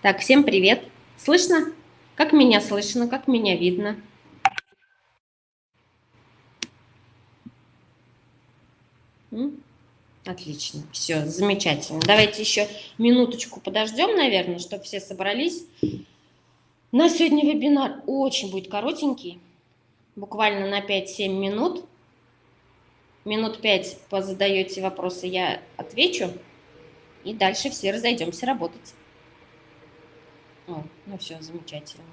Так, всем привет. Слышно? Как меня слышно, как меня видно? Отлично, все, замечательно. Давайте еще минуточку подождем, наверное, чтобы все собрались. На сегодня вебинар очень будет коротенький, буквально на 5-7 минут. Минут 5 позадаете вопросы, я отвечу, и дальше все разойдемся работать. Ну все, замечательно.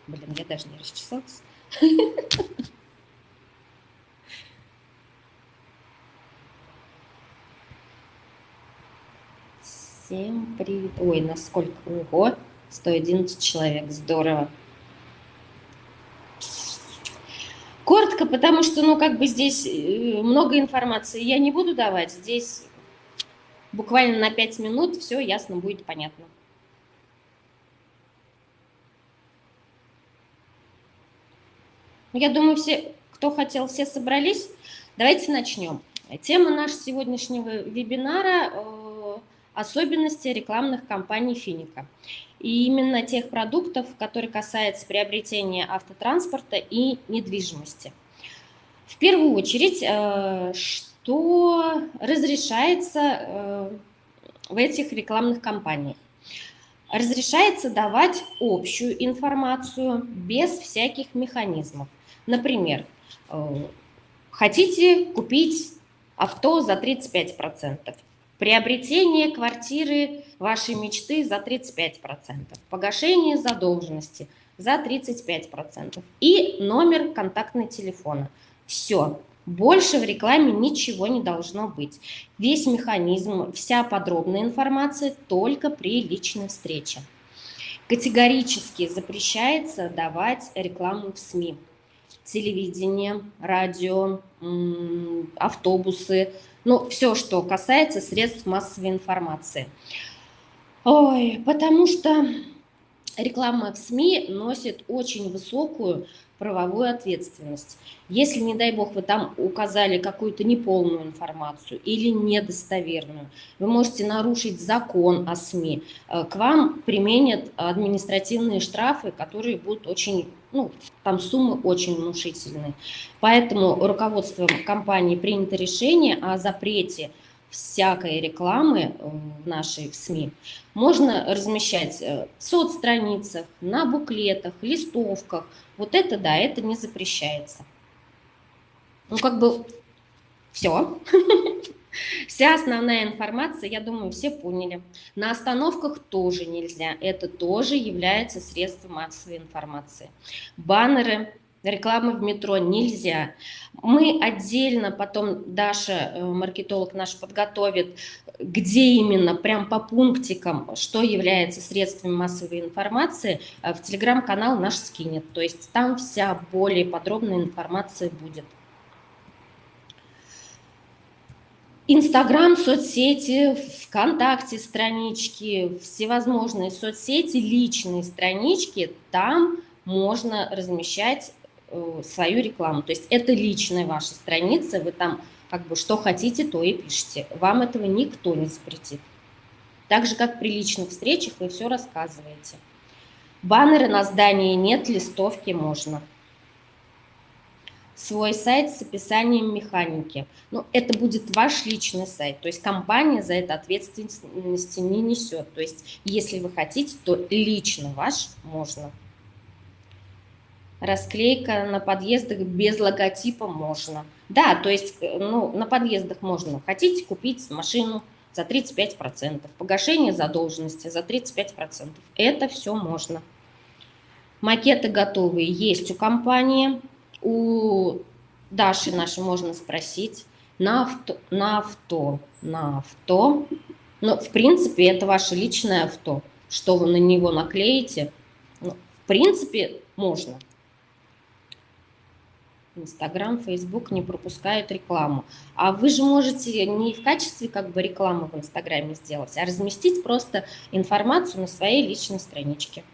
Блин, я даже не расчесалась. Всем привет. Ой, насколько? Ого, 111 человек, здорово. Коротко, потому что, здесь много информации я не буду давать. Здесь буквально на 5 минут все ясно будет, понятно. Я думаю, все, кто хотел, все собрались. Давайте начнем. Тема нашего сегодняшнего вебинара особенности рекламных кампаний Финика. И именно тех продуктов, которые касаются приобретения автотранспорта и недвижимости. В первую очередь, что разрешается в этих рекламных кампаниях? Разрешается давать общую информацию без всяких механизмов. Например, хотите купить авто за 35%, приобретение квартиры вашей мечты за 35%, погашение задолженности за 35% и номер контактного телефона. Все. Больше в рекламе ничего не должно быть. Весь механизм, вся подробная информация только при личной встрече. Категорически запрещается давать рекламу в СМИ. Телевидение, радио, автобусы, все, что касается средств массовой информации. Потому что реклама в СМИ носит очень высокую правовую ответственность. Если, не дай бог, вы там указали какую-то неполную информацию или недостоверную, вы можете нарушить закон о СМИ. К вам применят административные штрафы, которые будут очень, там суммы очень внушительные. Поэтому руководством компании принято решение о запрете всякой рекламы в нашей СМИ. Можно размещать в соцстраницах, на буклетах, листовках. Вот это да, это не запрещается. Все. Вся основная информация, я думаю, все поняли. На остановках тоже нельзя. Это тоже является средством массовой информации. Баннеры, рекламы в метро нельзя. Мы отдельно потом, Даша, маркетолог наш, подготовит, где именно, прям по пунктикам, что является средствами массовой информации, в телеграм-канал наш скинет. То есть там вся более подробная информация будет. Инстаграм, соцсети, ВКонтакте странички, всевозможные соцсети, личные странички, там можно размещать свою рекламу. То есть это личная ваша страница, вы там что хотите, то и пишите. Вам этого никто не запретит. Так же, как при личных встречах, вы все рассказываете. Баннеры на здании нет, листовки можно. Свой сайт с описанием механики. Это будет ваш личный сайт, то есть компания за это ответственности не несет. То есть если вы хотите, то лично ваш можно. Расклейка на подъездах без логотипа можно. Да, то есть на подъездах можно. Хотите купить машину за 35%, погашение задолженности за 35%. Это все можно. Макеты готовые есть у компании. У Даши нашей можно спросить. На авто. Но, в принципе, это ваше личное авто. Что вы на него наклеите, в принципе, можно. Инстаграм, Фейсбук не пропускают рекламу. А вы же можете не в качестве рекламы в Инстаграме сделать, а разместить просто информацию на своей личной страничке.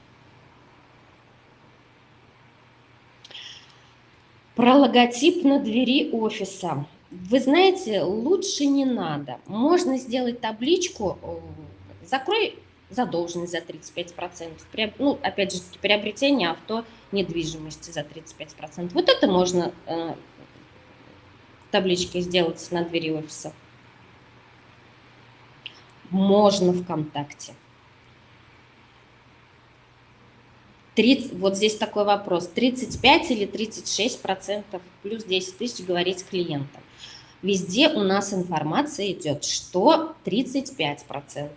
Про логотип на двери офиса. Вы знаете, лучше не надо. Можно сделать табличку, закрой задолженность за 35%, ну, опять же, приобретение авто, недвижимости за 35%. Вот это можно в табличке сделать на двери офиса. Можно ВКонтакте. Вот здесь такой вопрос. 35 или 36% плюс 10 тысяч говорить клиентам. Везде у нас информация идет, что 35%.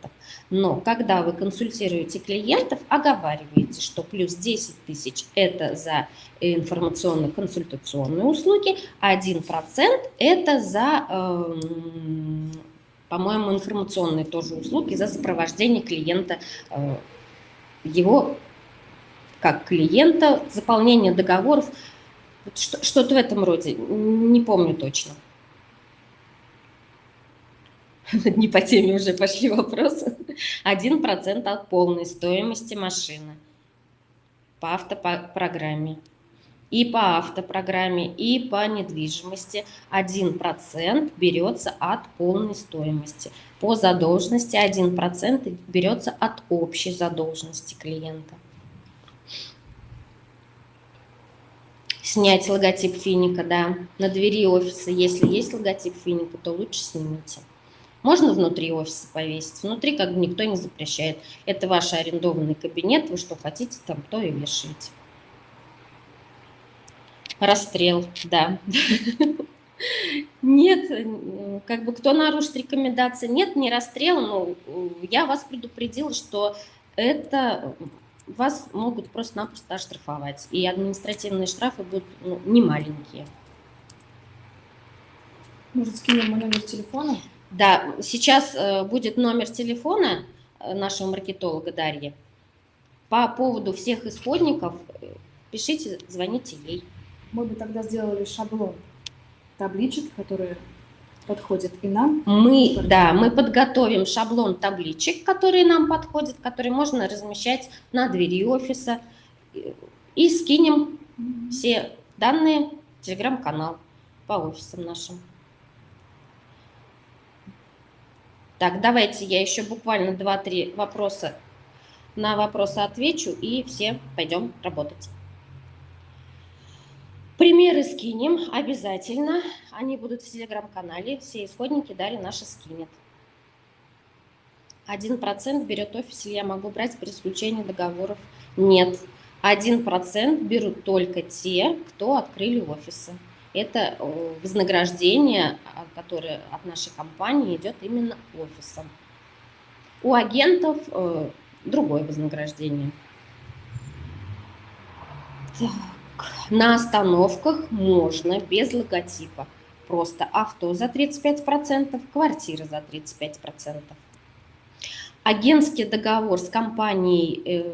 Но когда вы консультируете клиентов, оговариваете, что плюс 10 тысяч – это за информационно-консультационные услуги, а 1% – это за, по-моему, информационные тоже услуги, за сопровождение клиента, его как клиента, заполнение договоров, что-то в этом роде, не помню точно. Не по теме уже пошли вопросы. 1% от полной стоимости машины по автопрограмме. И по автопрограмме, и по недвижимости 1% берется от полной стоимости. По задолженности 1% берется от общей задолженности клиента. Снять логотип Финика, да. На двери офиса, если есть логотип Финика, то лучше снимите. Можно внутри офиса повесить, внутри как бы никто не запрещает. Это ваш арендованный кабинет, вы что хотите там, то и вешаете. Расстрел, да. Нет, как бы кто нарушит рекомендации, нет, не расстрел, но я вас предупредила, что это вас могут просто-напросто оштрафовать. И административные штрафы будут не маленькие. Может, скинем номер телефона? Да, сейчас будет номер телефона нашего маркетолога Дарьи. По поводу всех исходников пишите, звоните ей. Мы бы тогда сделали шаблон табличек, которые подходят и нам. Мы подготовим шаблон табличек, которые нам подходят, которые можно размещать на двери офиса. И скинем все данные в телеграм-канал по офисам нашим. Так, давайте я еще буквально 2-3 вопроса. На вопросы отвечу, и все пойдем работать. Примеры скинем обязательно. Они будут в телеграм-канале. Все исходники Дарья наша скинет. 1% берет офис, или я могу брать при исключении договоров? Нет. 1% берут только те, кто открыли офисы. Это вознаграждение, которое от нашей компании идет именно офисом. У агентов другое вознаграждение. Так. На остановках можно без логотипа. Просто авто за 35%, квартира за 35%. Агентский договор с компанией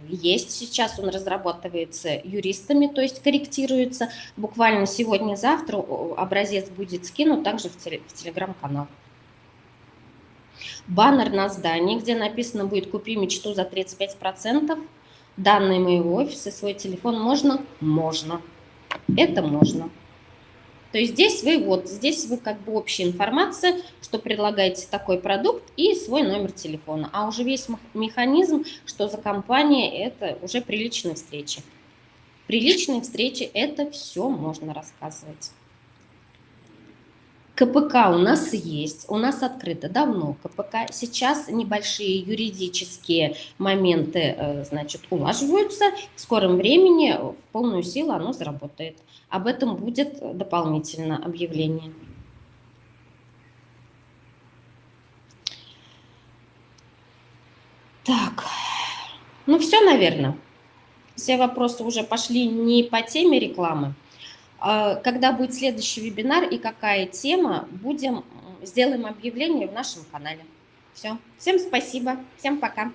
есть. Сейчас он разрабатывается юристами, то есть корректируется. Буквально сегодня-завтра образец будет скинут также в телеграм-канал. Баннер на здании, где написано будет «Купи мечту за 35%». Данные моего офиса, свой телефон можно? Можно. Это можно. То есть здесь вы как бы общая информация, что предлагаете такой продукт и свой номер телефона. А уже весь механизм, что за компания, это уже при личной встрече. При личной встрече это все можно рассказывать. КПК у нас есть, у нас открыто давно КПК. Сейчас небольшие юридические моменты, значит, улаживаются. В скором времени в полную силу оно заработает. Об этом будет дополнительно объявление. Так, ну все, наверное. Все вопросы уже пошли не по теме рекламы. Когда будет следующий вебинар и какая тема, сделаем объявление в нашем канале. Все. Всем спасибо. Всем пока.